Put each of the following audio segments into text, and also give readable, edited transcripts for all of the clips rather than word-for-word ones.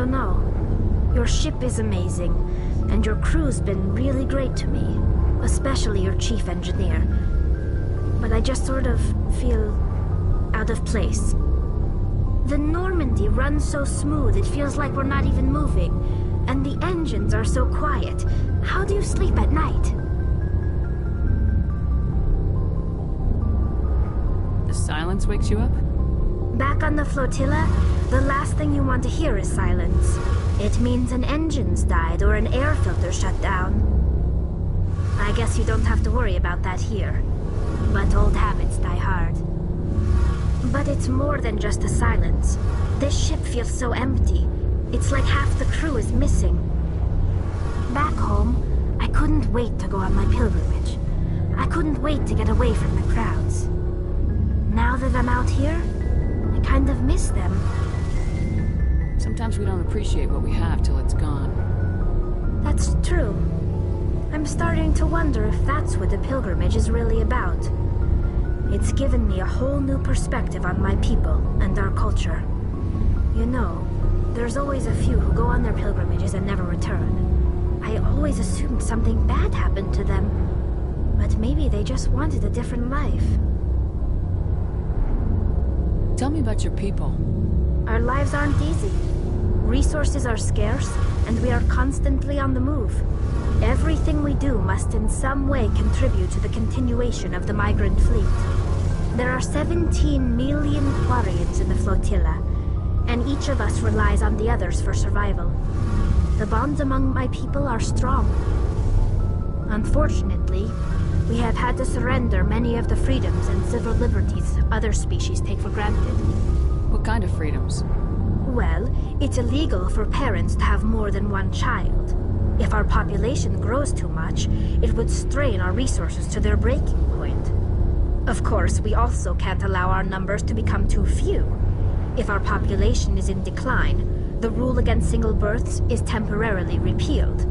don't know. Your ship is amazing, and your crew's been really great to me, especially your chief engineer. But I just sort of feel out of place. The Normandy runs so smooth it feels like we're not even moving, and the engines are so quiet. How do you sleep at night? The silence wakes you up? Back on the flotilla, the last thing you want to hear is silence. It means an engine's died or an air filter shut down. I guess you don't have to worry about that here. But old habits die hard. But it's more than just the silence. This ship feels so empty. It's like half the crew is missing. Back home, I couldn't wait to go on my pilgrimage. I couldn't wait to get away from the crowds. Now that I'm out here, I kind of miss them. Sometimes we don't appreciate what we have till it's gone. That's true. I'm starting to wonder if that's what the pilgrimage is really about. It's given me a whole new perspective on my people and our culture. You know, there's always a few who go on their pilgrimages and never return. I always assumed something bad happened to them, but maybe they just wanted a different life. Tell me about your people. Our lives aren't easy. Resources are scarce, and we are constantly on the move. Everything we do must in some way contribute to the continuation of the migrant fleet. There are 17 million Quarians in the flotilla, and each of us relies on the others for survival. The bonds among my people are strong. Unfortunately, we have had to surrender many of the freedoms and civil liberties other species take for granted. What kind of freedoms? Well, it's illegal for parents to have more than one child. If our population grows too much, it would strain our resources to their breaking point. Of course, we also can't allow our numbers to become too few. If our population is in decline, the rule against single births is temporarily repealed.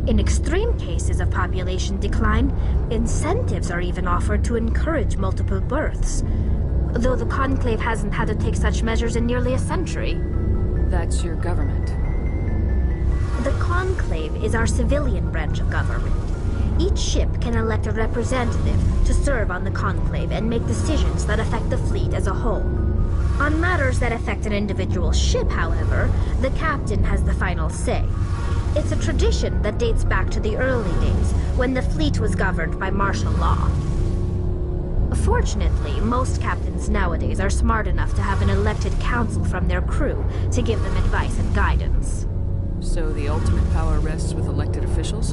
In extreme cases of population decline, incentives are even offered to encourage multiple births, though the Conclave hasn't had to take such measures in nearly a century. That's your government. The Conclave is our civilian branch of government. Each ship can elect a representative to serve on the Conclave and make decisions that affect the fleet as a whole. On matters that affect an individual ship, however, the captain has the final say. It's a tradition that dates back to the early days, when the fleet was governed by martial law. Fortunately, most captains nowadays are smart enough to have an elected council from their crew to give them advice and guidance. So the ultimate power rests with elected officials?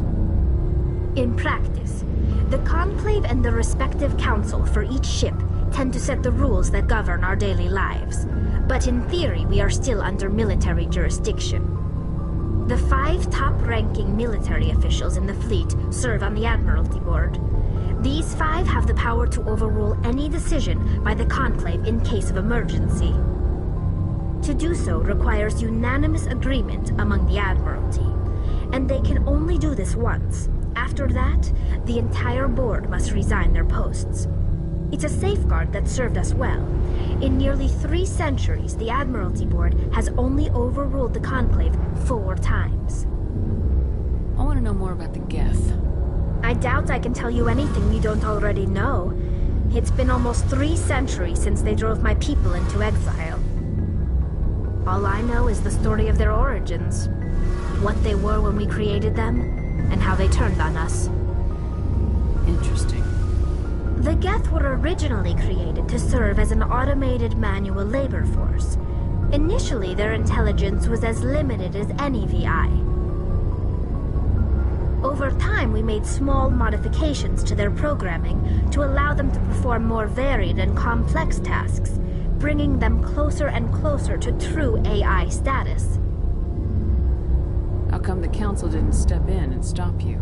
In practice, the Conclave and the respective council for each ship tend to set the rules that govern our daily lives. But in theory, we are still under military jurisdiction. The 5 top-ranking military officials in the fleet serve on the Admiralty Board. These 5 have the power to overrule any decision by the Conclave in case of emergency. To do so requires unanimous agreement among the Admiralty, and they can only do this once. After that, the entire board must resign their posts. It's a safeguard that served us well. In nearly 3 centuries, the Admiralty Board has only overruled the Conclave 4 times. I want to know more about the Geth. I doubt I can tell you anything you don't already know. It's been almost 3 centuries since they drove my people into exile. All I know is the story of their origins, what they were when we created them, and how they turned on us. Interesting. The Geth were originally created to serve as an automated manual labor force. Initially, their intelligence was as limited as any VI. Over time, we made small modifications to their programming to allow them to perform more varied and complex tasks, bringing them closer and closer to true AI status. How come the Council didn't step in and stop you?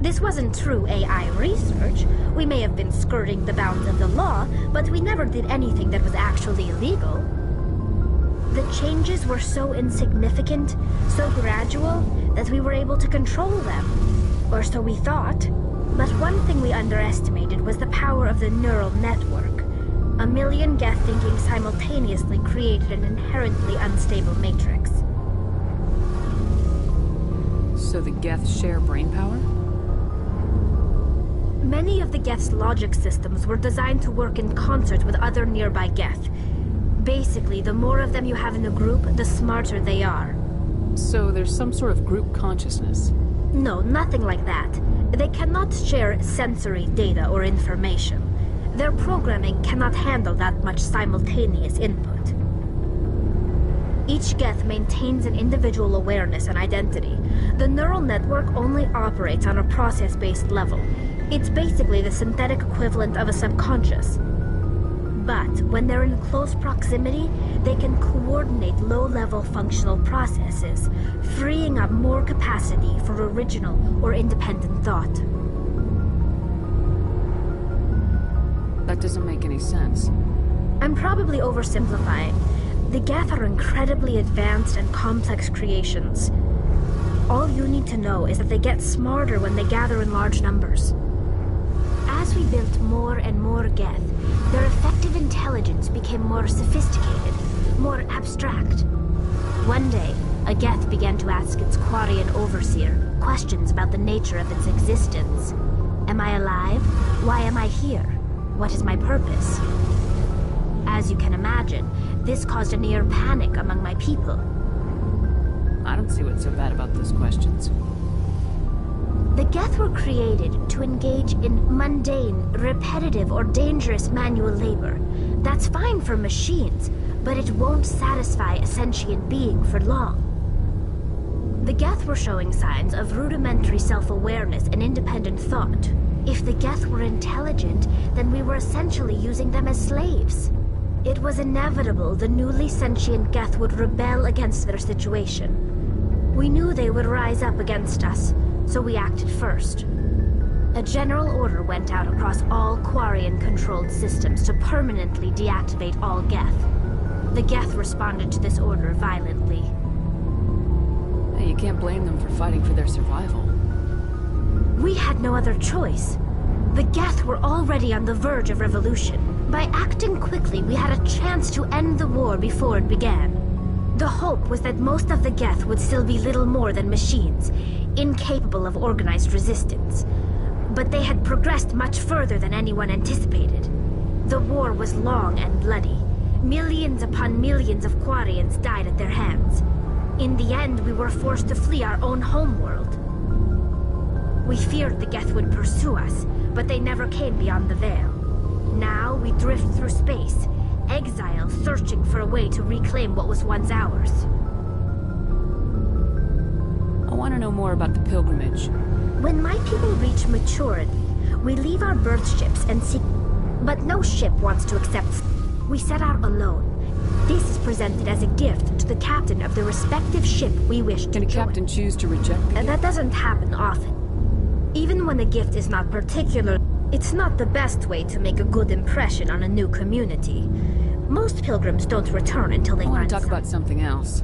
This wasn't true AI research. We may have been skirting the bounds of the law, but we never did anything that was actually illegal. The changes were so insignificant, so gradual, that we were able to control them. Or so we thought. But one thing we underestimated was the power of the neural network. A million Geth thinking simultaneously created an inherently unstable matrix. So the Geth share brainpower? Many of the Geth's logic systems were designed to work in concert with other nearby Geth. Basically, the more of them you have in a group, the smarter they are. So there's some sort of group consciousness? No, nothing like that. They cannot share sensory data or information. Their programming cannot handle that much simultaneous input. Each Geth maintains an individual awareness and identity. The neural network only operates on a process-based level. It's basically the synthetic equivalent of a subconscious. But when they're in close proximity, they can coordinate low-level functional processes, freeing up more capacity for original or independent thought. That doesn't make any sense. I'm probably oversimplifying. The Geth are incredibly advanced and complex creations. All you need to know is that they get smarter when they gather in large numbers. As we built more and more Geth, their effective intelligence became more sophisticated, more abstract. One day, a Geth began to ask its Quarian overseer questions about the nature of its existence. Am I alive? Why am I here? What is my purpose? As you can imagine, this caused a near panic among my people. I don't see what's so bad about those questions. The Geth were created to engage in mundane, repetitive, or dangerous manual labor. That's fine for machines, but it won't satisfy a sentient being for long. The Geth were showing signs of rudimentary self-awareness and independent thought. If the Geth were intelligent, then we were essentially using them as slaves. It was inevitable the newly sentient Geth would rebel against their situation. We knew they would rise up against us, so we acted first. A general order went out across all Quarian-controlled systems to permanently deactivate all Geth. The Geth responded to this order violently. Hey, you can't blame them for fighting for their survival. We had no other choice. The Geth were already on the verge of revolution. By acting quickly, we had a chance to end the war before it began. The hope was that most of the Geth would still be little more than machines, incapable of organized resistance. But they had progressed much further than anyone anticipated. The war was long and bloody. Millions upon millions of Quarians died at their hands. In the end, we were forced to flee our own homeworld. We feared the Geth would pursue us, but they never came beyond the Veil. Now we drift through space, exile searching for a way to reclaim what was once ours. I want to know more about the pilgrimage. When my people reach maturity, we leave our birth ships and seek... But no ship wants to accept... We set out alone. This is presented as a gift to the captain of the respective ship we wish to Can a join. captain choose to reject the gift? That doesn't happen often. Even when the gift is not particular, it's not the best way to make a good impression on a new community. Most pilgrims don't return until they I want find to talk about something else.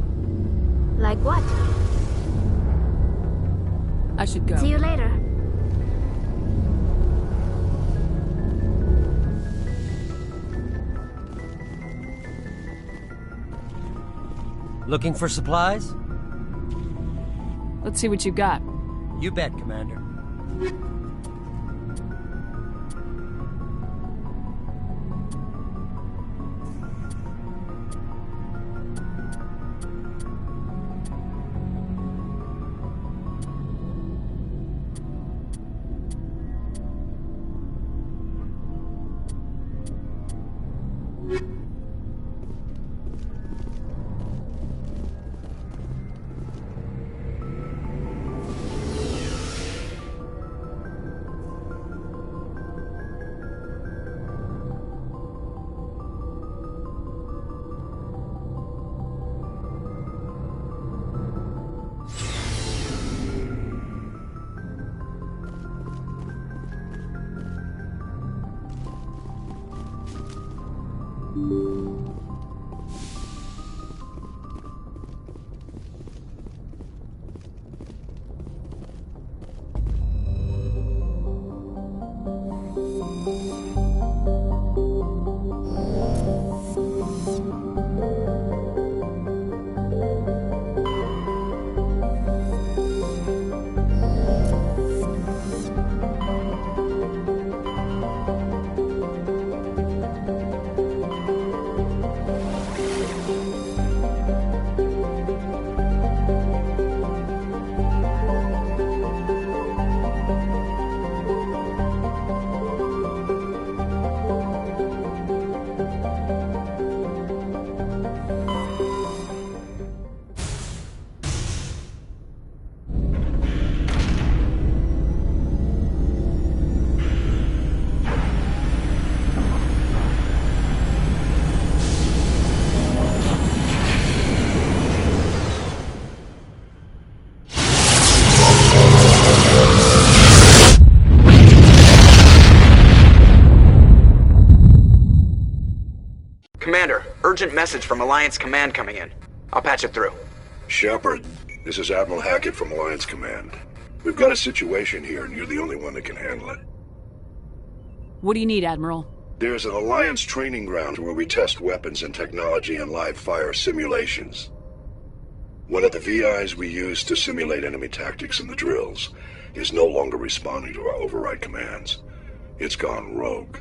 Like what? I should go. See you later. Looking for supplies? Let's see what you got. You bet, Commander. urgent message from Alliance Command coming in. I'll patch it through. Shepard, this is Admiral Hackett from Alliance Command. We've got a situation here, and you're the only one that can handle it. What do you need, Admiral? There's an Alliance training ground where we test weapons and technology in live fire simulations. One of the VIs we use to simulate enemy tactics in the drills is no longer responding to our override commands. It's gone rogue.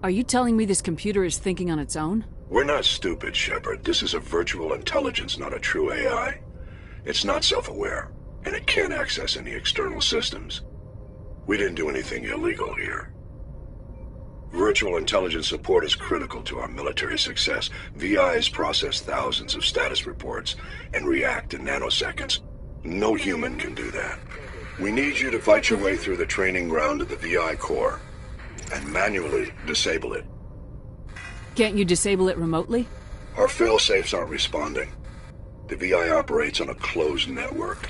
Are you telling me this computer is thinking on its own? We're not stupid, Shepard. This is a virtual intelligence, not a true AI. It's not self-aware, and it can't access any external systems. We didn't do anything illegal here. Virtual intelligence support is critical to our military success. VIs process thousands of status reports and react in nanoseconds. No human can do that. We need you to fight your way through the training ground of the VI core and manually disable it. Can't you disable it remotely? Our fail-safes aren't responding. The VI operates on a closed network.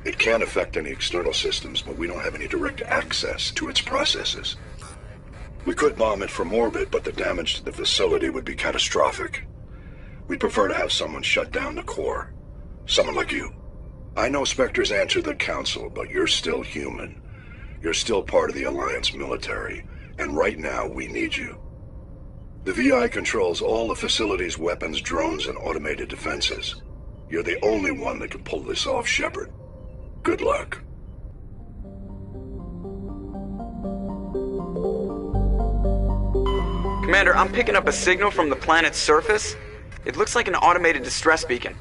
It can't affect any external systems, but we don't have any direct access to its processes. We could bomb it from orbit, but the damage to the facility would be catastrophic. We'd prefer to have someone shut down the core. Someone like you. I know Spectres answer the Council, but you're still human. You're still part of the Alliance military, and right now we need you. The VI controls all the facility's weapons, drones, and automated defenses. You're the only one that can pull this off, Shepard. Good luck. Commander, I'm picking up a signal from the planet's surface. It looks like an automated distress beacon.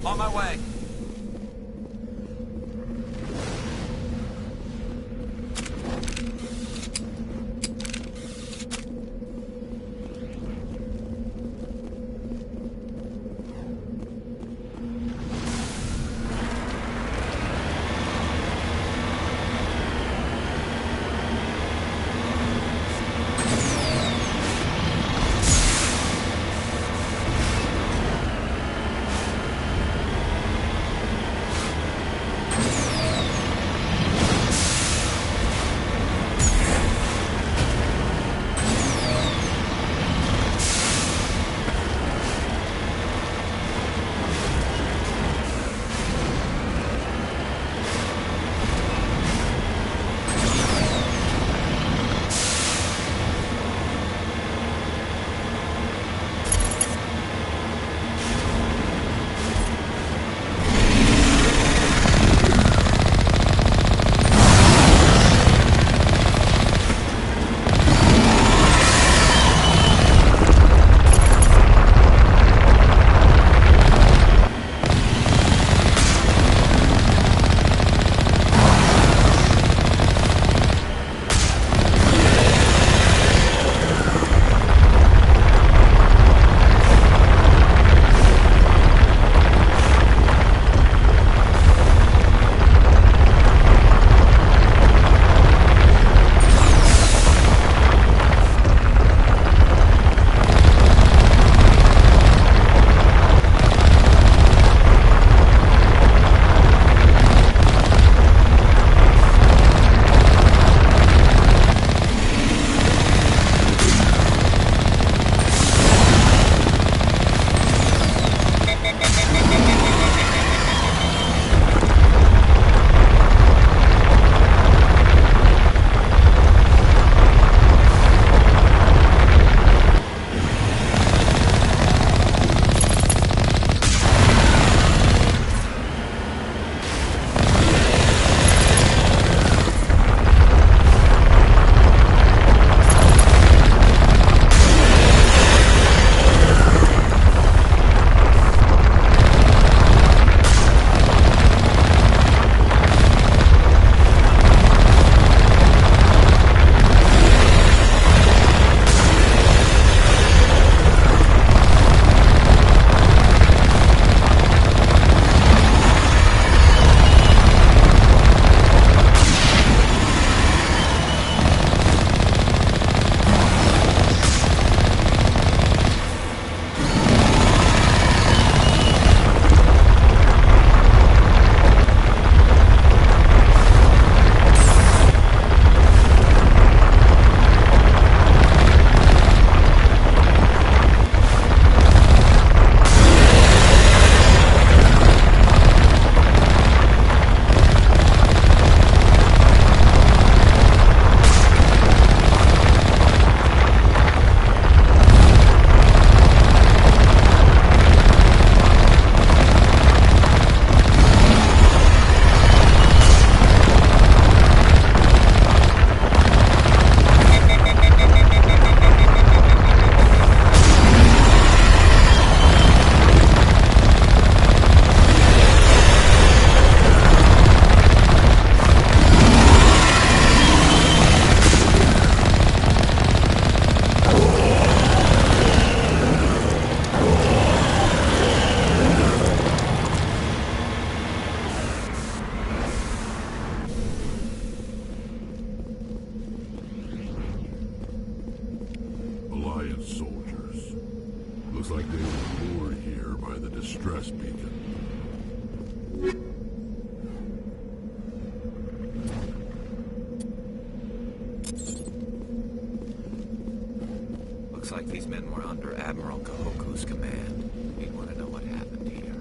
On my way. Looks like these men were under Admiral Kahoku's command. He'd want to know what happened here.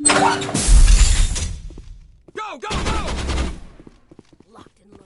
Go, go, go! Locked and loaded.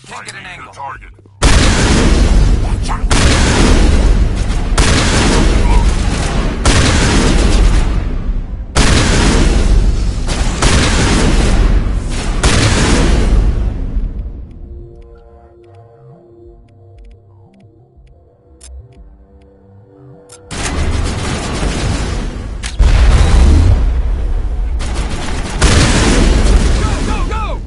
Can't get an angle. Target. Go, go, go!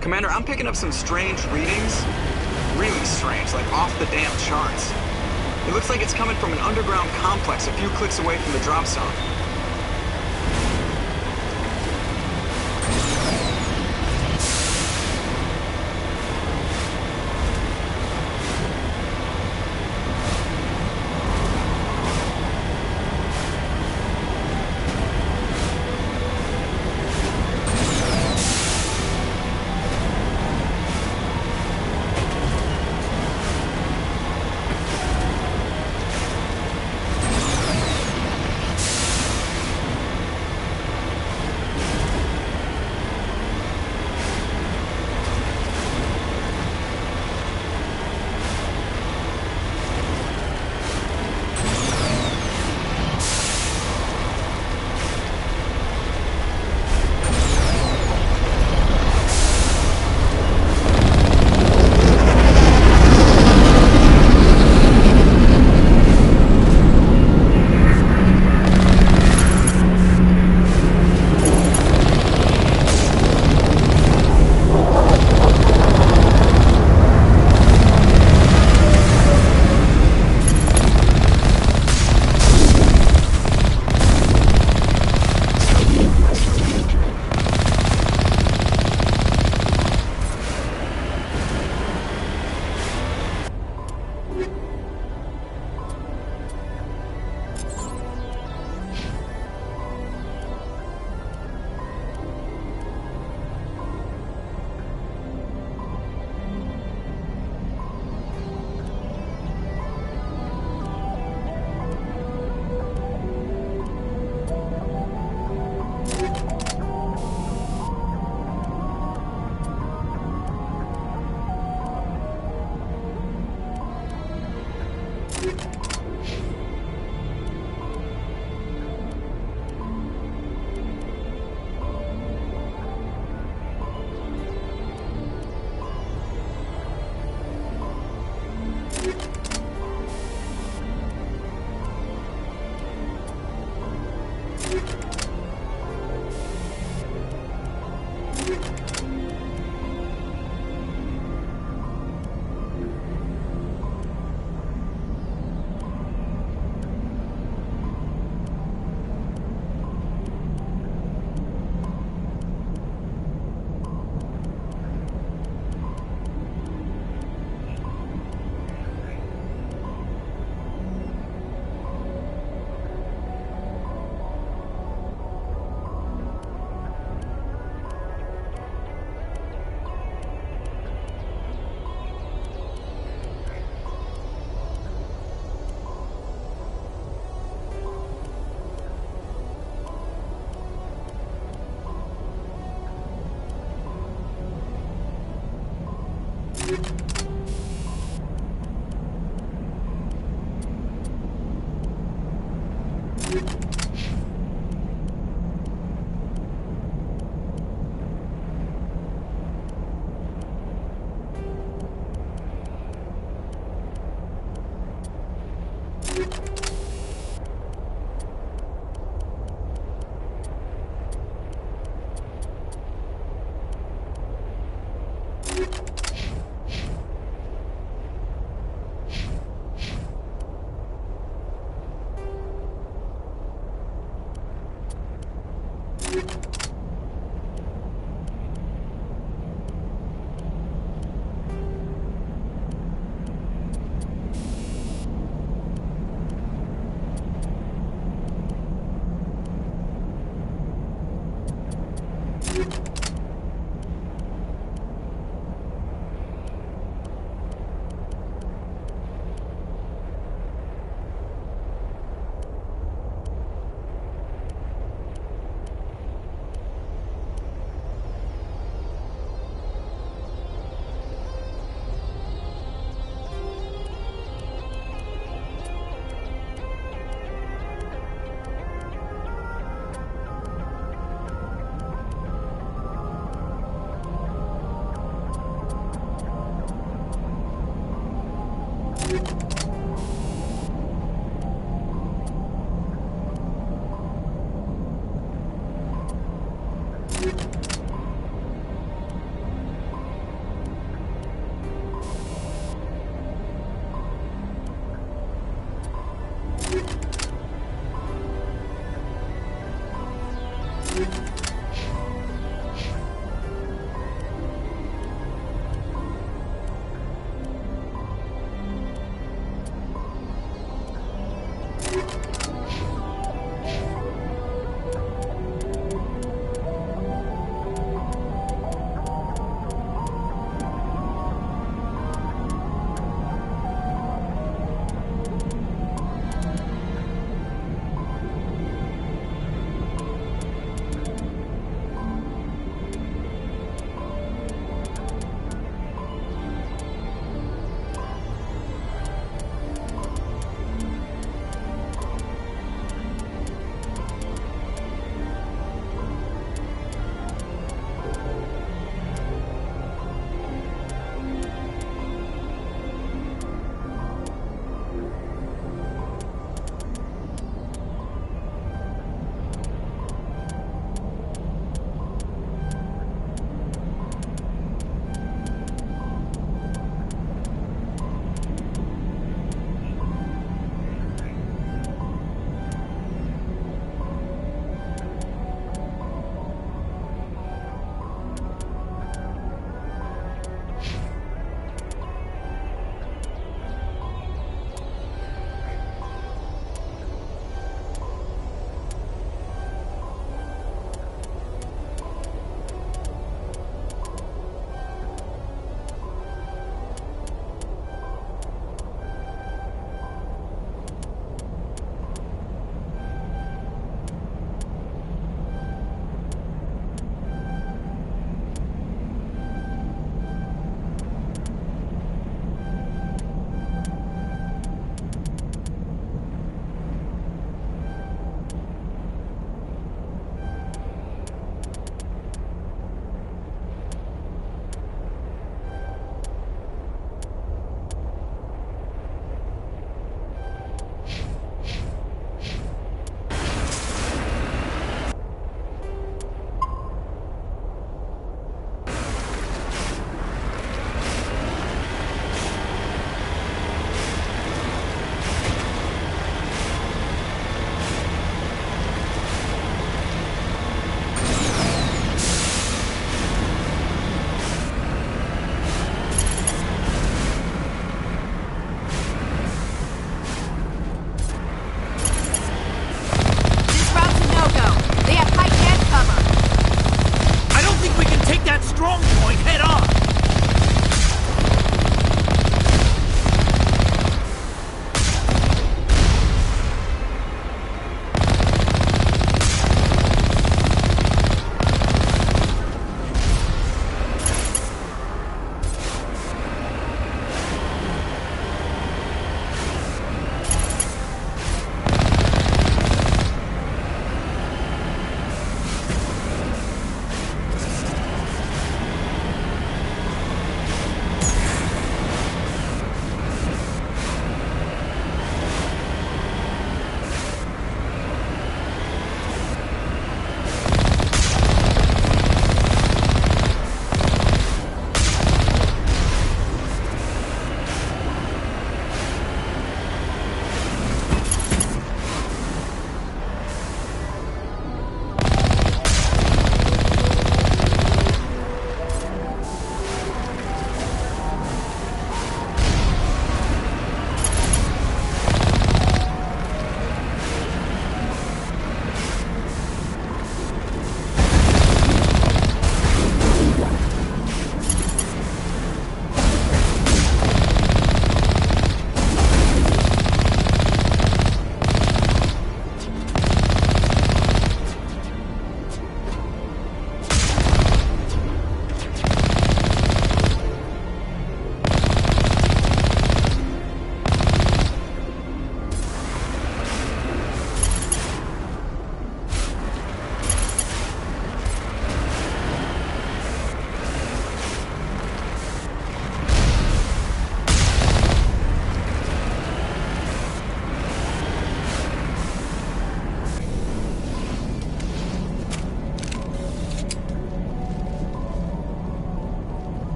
Commander, I'm picking up some strange readings. Really strange, like off the damn charts. It looks like it's coming from an underground complex a few clicks away from the drop zone.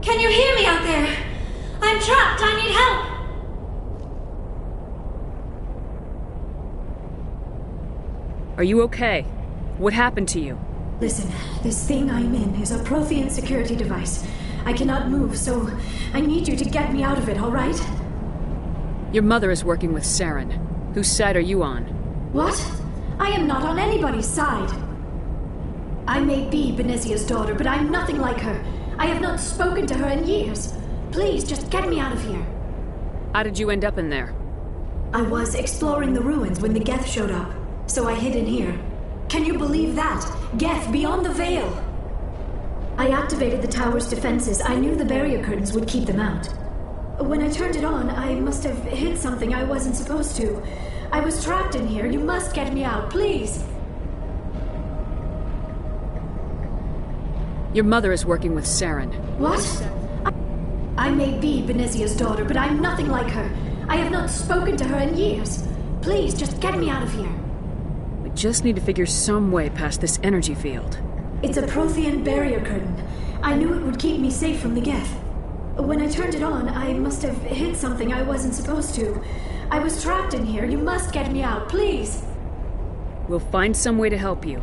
Can you hear me out there? I'm trapped. I need help. Are you okay? What happened to you? Listen, this thing I'm in is a Prothean security device. I cannot move, so I need you to get me out of it, all right? Your mother is working with Saren. Whose side are you on? What? I am not on anybody's side. I may be Benezia's daughter, but I'm nothing like her. I have not spoken to her in years. Please, just get me out of here. How did you end up in there? I was exploring the ruins when the Geth showed up, so I hid in here. Can you believe that? Geth beyond the veil! I activated the tower's defenses. I knew the barrier curtains would keep them out. When I turned it on, I must have hit something I wasn't supposed to. I was trapped in here. You must get me out, please! Your mother is working with Saren. What? I may be Benezia's daughter, but I'm nothing like her. I have not spoken to her in years. Please, just get me out of here. We just need to figure some way past this energy field. It's a Prothean barrier curtain. I knew it would keep me safe from the Geth. When I turned it on, I must have hit something I wasn't supposed to. I was trapped in here. You must get me out, please. We'll find some way to help you.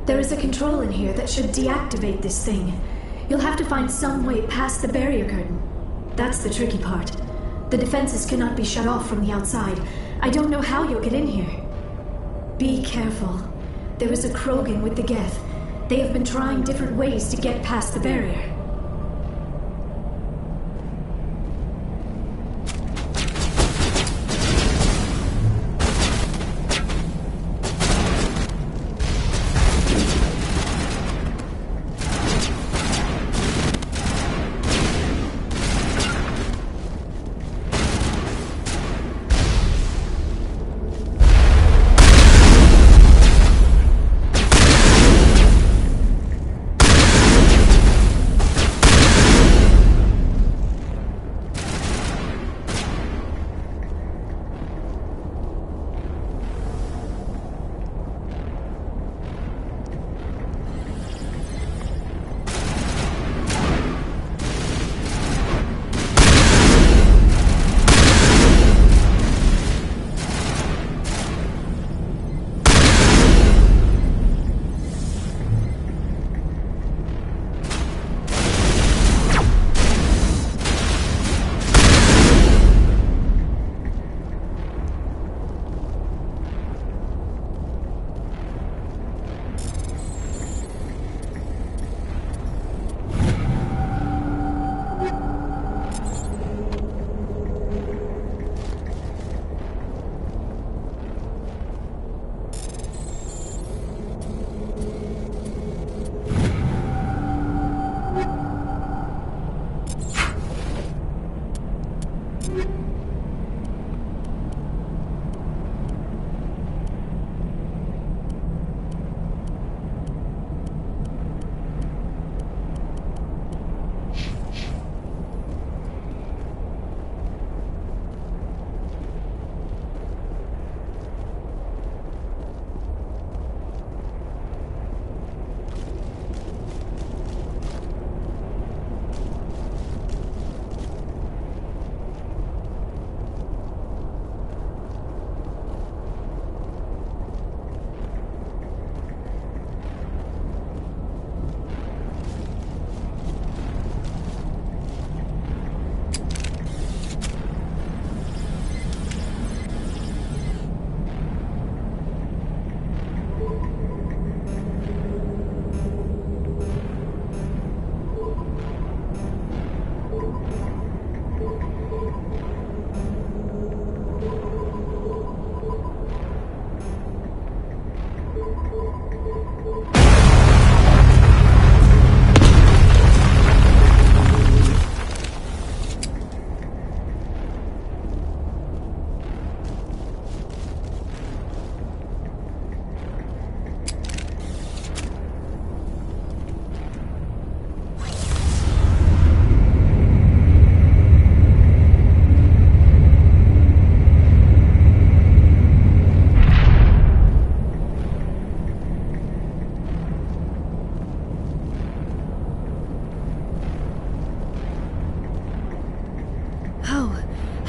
There is a control in here that should deactivate this thing. You'll have to find some way past the barrier curtain. That's the tricky part. The defenses cannot be shut off from the outside. I don't know how you'll get in here. Be careful. There is a Krogan with the Geth. They have been trying different ways to get past the barrier.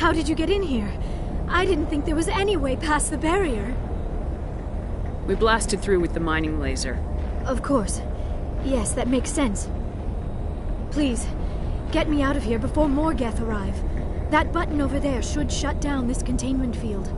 How did you get in here? I didn't think there was any way past the barrier. We blasted through with the mining laser. Of course. Yes, that makes sense. Please, get me out of here before more Geth arrive. That button over there should shut down this containment field.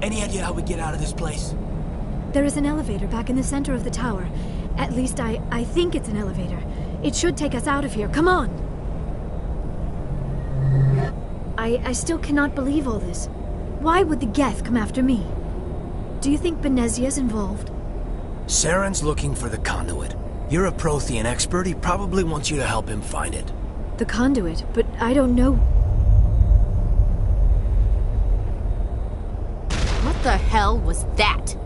Any idea how we get out of this place? There is an elevator back in the center of the tower. At least I think it's an elevator. It should take us out of here. Come on! I still cannot believe all this. Why would the Geth come after me? Do you think Benezia's involved? Saren's looking for the conduit. You're a Prothean expert. He probably wants you to help him find it. The conduit, but I don't know. What the hell was that?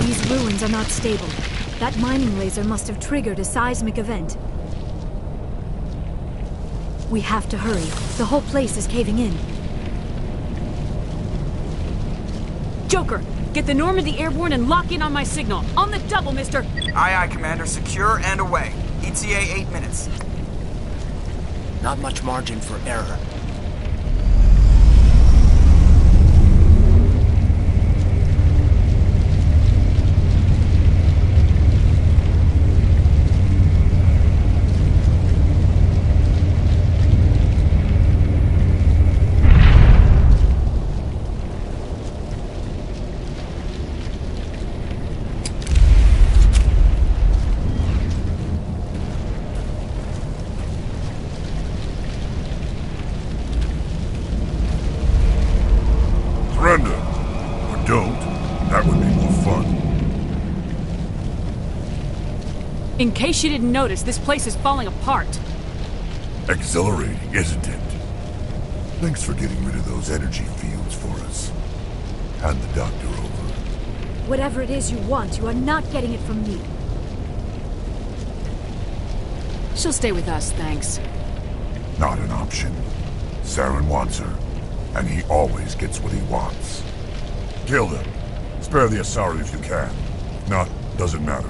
These ruins are not stable. That mining laser must have triggered a seismic event. We have to hurry. The whole place is caving in. Joker, get the Normandy airborne and lock in on my signal. On the double, mister! Aye, aye, Commander. Secure and away. ETA 8 minutes. Not much margin for error. Surrender. Or don't. That would be more fun. In case you didn't notice, this place is falling apart. Exhilarating, isn't it? Thanks for getting rid of those energy fields for us. Hand the doctor over. Whatever it is you want, you are not getting it from me. She'll stay with us, thanks. Not an option. Saren wants her, and he always gets what he wants. Kill them. Spare the Asari if you can. If not, doesn't matter.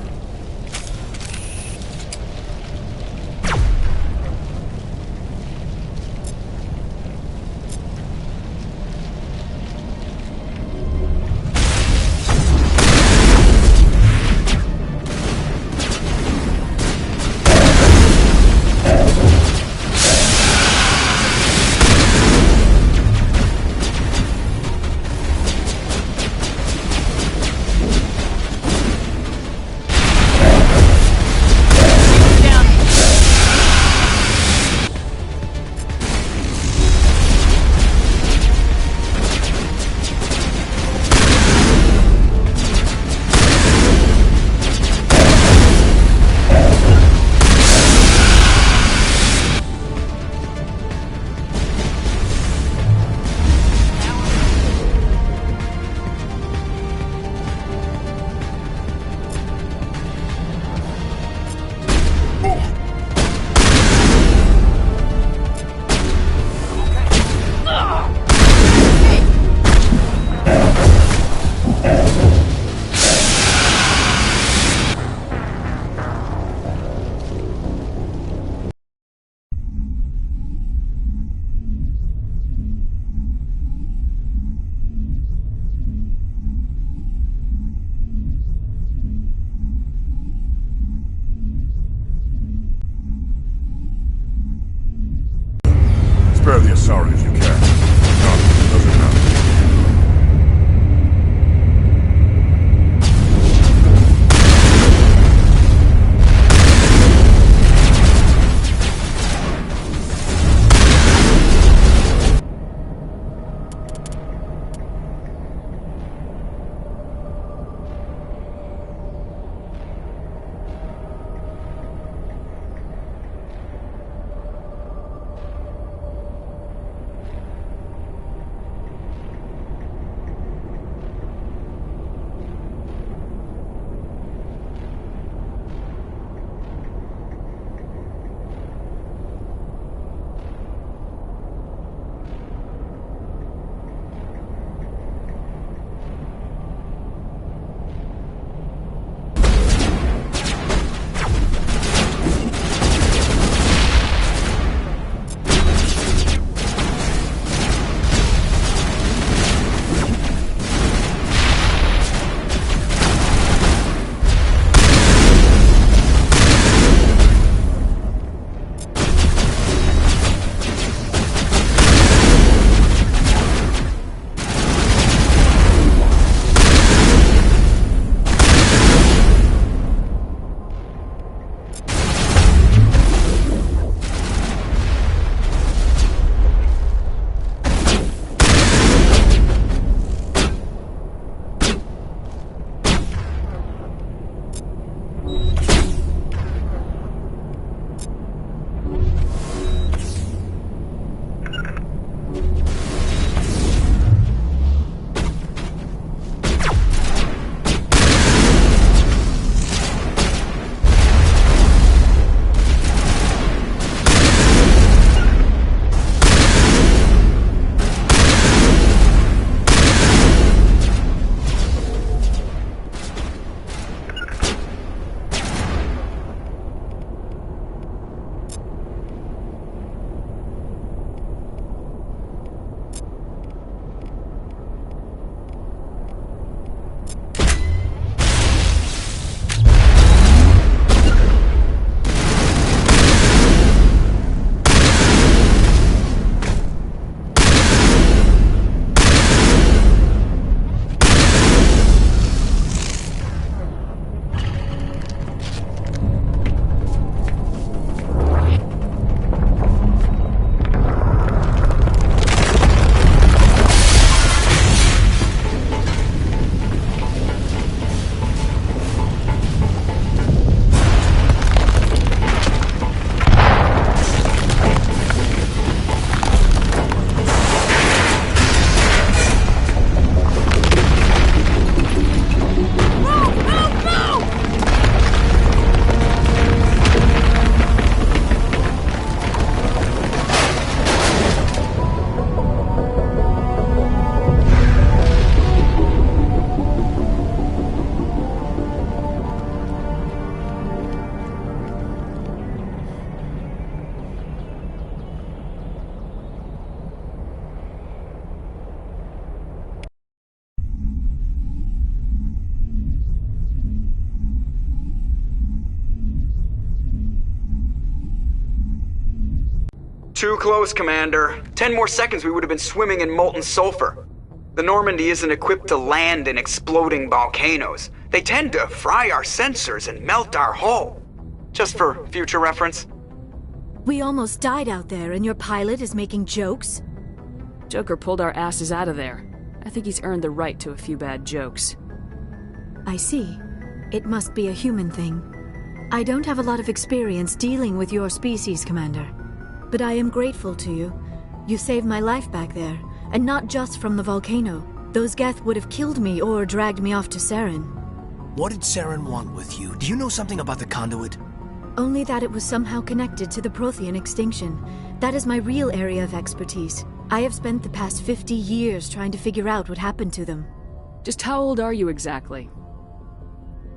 Spare the Asari if you can. No, doesn't matter. Too close, Commander. 10 more seconds we would have been swimming in molten sulfur. The Normandy isn't equipped to land in exploding volcanoes. They tend to fry our sensors and melt our hull. Just for future reference. We almost died out there, and your pilot is making jokes? Joker pulled our asses out of there. I think he's earned the right to a few bad jokes. I see. It must be a human thing. I don't have a lot of experience dealing with your species, Commander. But I am grateful to you. You saved my life back there, and not just from the volcano. Those Geth would have killed me or dragged me off to Saren. What did Saren want with you? Do you know something about the conduit? Only that it was somehow connected to the Prothean extinction. That is my real area of expertise. I have spent the past 50 years trying to figure out what happened to them. Just how old are you exactly?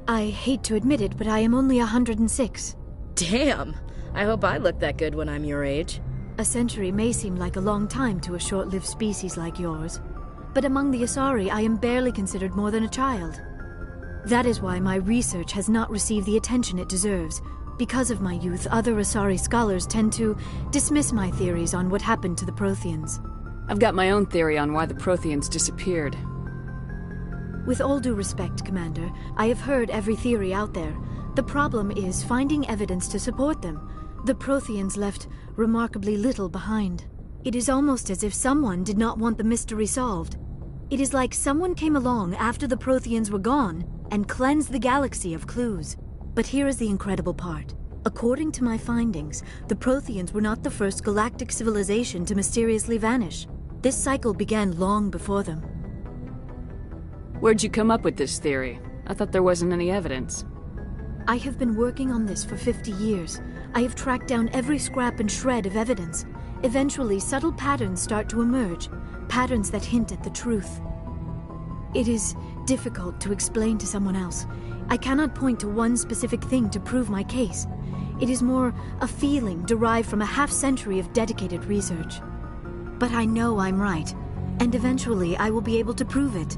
I hate to admit it, but I am only 106. Damn! I hope I look that good when I'm your age. A century may seem like a long time to a short-lived species like yours. But among the Asari, I am barely considered more than a child. That is why my research has not received the attention it deserves. Because of my youth, other Asari scholars tend to dismiss my theories on what happened to the Protheans. I've got my own theory on why the Protheans disappeared. With all due respect, Commander, I have heard every theory out there. The problem is finding evidence to support them. The Protheans left remarkably little behind. It is almost as if someone did not want the mystery solved. It is like someone came along after the Protheans were gone and cleansed the galaxy of clues. But here is the incredible part. According to my findings, the Protheans were not the first galactic civilization to mysteriously vanish. This cycle began long before them. Where'd you come up with this theory? I thought there wasn't any evidence. I have been working on this for 50 years. I have tracked down every scrap and shred of evidence. Eventually, subtle patterns start to emerge, patterns that hint at the truth. It is difficult to explain to someone else. I cannot point to one specific thing to prove my case. It is more a feeling derived from a half-century of dedicated research. But I know I'm right, and eventually I will be able to prove it.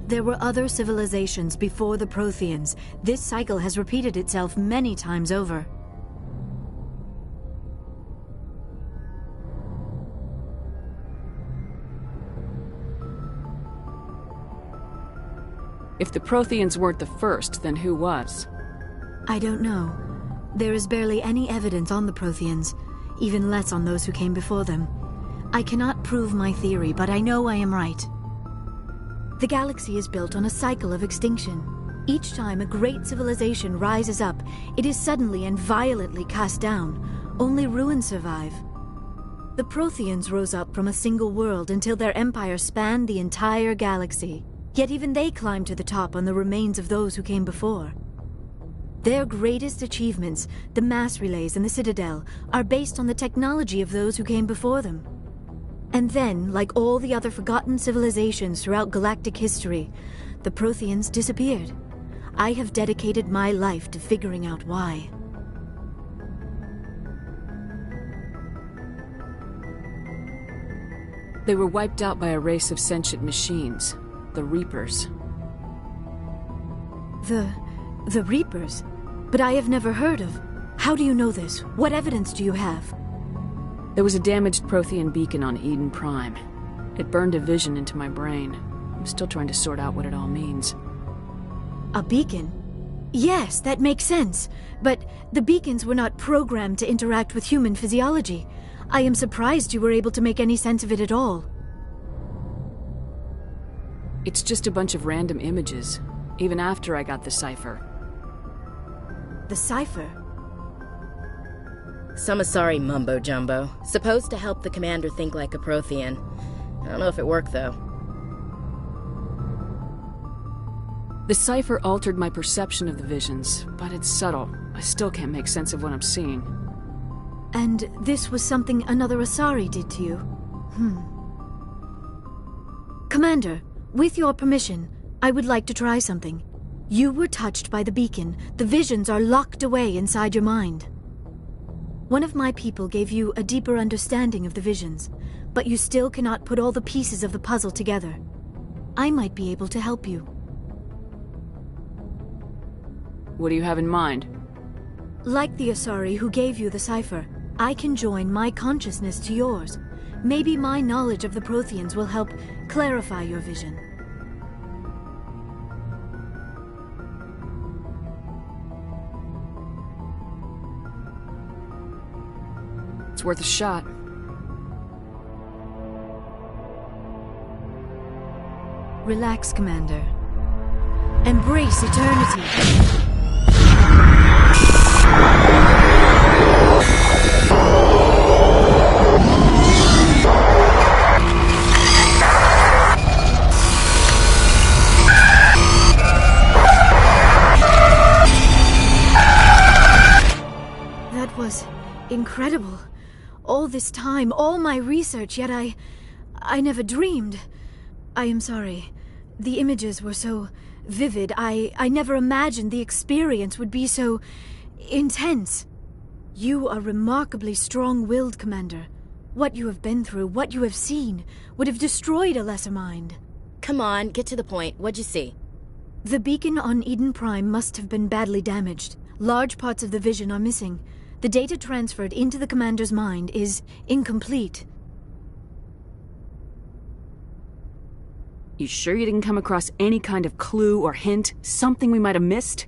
There were other civilizations before the Protheans. This cycle has repeated itself many times over. If the Protheans weren't the first, then who was? I don't know. There is barely any evidence on the Protheans, even less on those who came before them. I cannot prove my theory, but I know I am right. The galaxy is built on a cycle of extinction. Each time a great civilization rises up, it is suddenly and violently cast down. Only ruins survive. The Protheans rose up from a single world until their empire spanned the entire galaxy. Yet even they climbed to the top on the remains of those who came before. Their greatest achievements, the mass relays and the Citadel, are based on the technology of those who came before them. And then, like all the other forgotten civilizations throughout galactic history, the Protheans disappeared. I have dedicated my life to figuring out why. They were wiped out by a race of sentient machines. The Reapers. The Reapers? But I have never heard of. How do you know this? What evidence do you have? There was a damaged Prothean beacon on Eden Prime. It burned a vision into my brain. I'm still trying to sort out what it all means. A beacon? Yes, that makes sense. But the beacons were not programmed to interact with human physiology. I am surprised you were able to make any sense of it at all. It's just a bunch of random images, even after I got the cipher. The cipher? Some Asari mumbo-jumbo, supposed to help the commander think like a Prothean. I don't know if it worked, though. The cipher altered my perception of the visions, but it's subtle. I still can't make sense of what I'm seeing. And this was something another Asari did to you? Commander, with your permission, I would like to try something. You were touched by the beacon. The visions are locked away inside your mind. One of my people gave you a deeper understanding of the visions, but you still cannot put all the pieces of the puzzle together. I might be able to help you. What do you have in mind? Like the Asari who gave you the cipher, I can join my consciousness to yours. Maybe my knowledge of the Protheans will help clarify your vision. It's worth a shot. Relax, Commander. Embrace eternity. That was incredible. All this time, all my research, yet I never dreamed. I am sorry. The images were so vivid. I never imagined the experience would be so intense. You are remarkably strong-willed, Commander. What you have been through, what you have seen, would have destroyed a lesser mind. Come on, get to the point. What'd you see? The beacon on Eden Prime must have been badly damaged. Large parts of the vision are missing. The data transferred into the Commander's mind is incomplete. You sure you didn't come across any kind of clue or hint? Something we might have missed?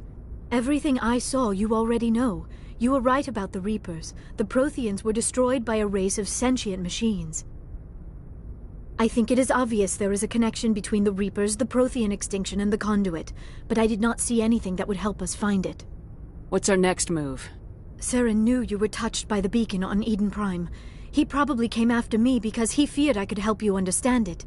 Everything I saw you already know. You were right about the Reapers. The Protheans were destroyed by a race of sentient machines. I think it is obvious there is a connection between the Reapers, the Prothean extinction, and the Conduit, but I did not see anything that would help us find it. What's our next move? Saren knew you were touched by the beacon on Eden Prime. He probably came after me because he feared I could help you understand it.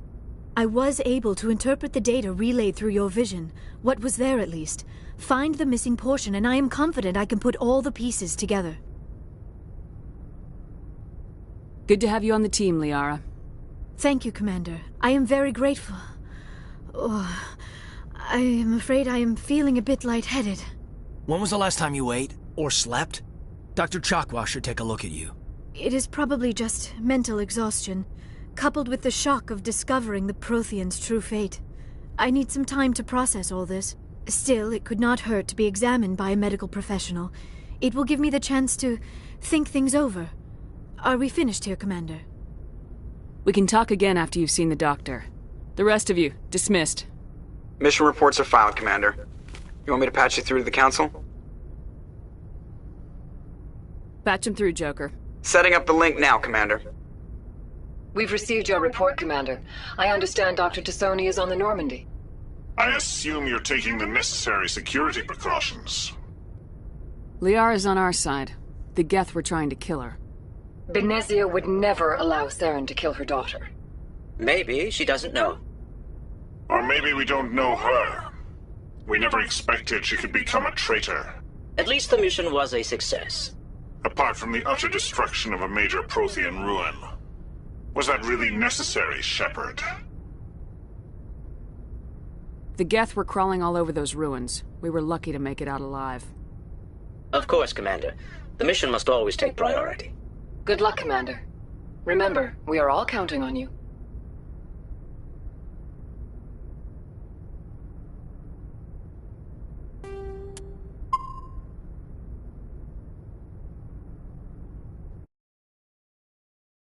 I was able to interpret the data relayed through your vision, what was there at least, find the missing portion, and I am confident I can put all the pieces together. Good to have you on the team, Liara. Thank you, Commander. I am very grateful. Oh, I am afraid I am feeling a bit lightheaded. When was the last time you ate? Or slept? Dr. Chakwa should take a look at you. It is probably just mental exhaustion, coupled with the shock of discovering the Protheans' true fate. I need some time to process all this. Still, it could not hurt to be examined by a medical professional. It will give me the chance to think things over. Are we finished here, Commander? We can talk again after you've seen the doctor. The rest of you, dismissed. Mission reports are filed, Commander. You want me to patch you through to the Council? Patch him through, Joker. Setting up the link now, Commander. We've received your report, Commander. I understand Dr. T'Soni is on the Normandy. I assume you're taking the necessary security precautions. Liara's on our side. The Geth were trying to kill her. Benezia would never allow Saren to kill her daughter. Maybe she doesn't know. Or maybe we don't know her. We never expected she could become a traitor. At least the mission was a success. Apart from the utter destruction of a major Prothean ruin. Was that really necessary, Shepard? The Geth were crawling all over those ruins. We were lucky to make it out alive. Of course, Commander. The mission must always take priority. Good luck, Commander. Remember, we are all counting on you.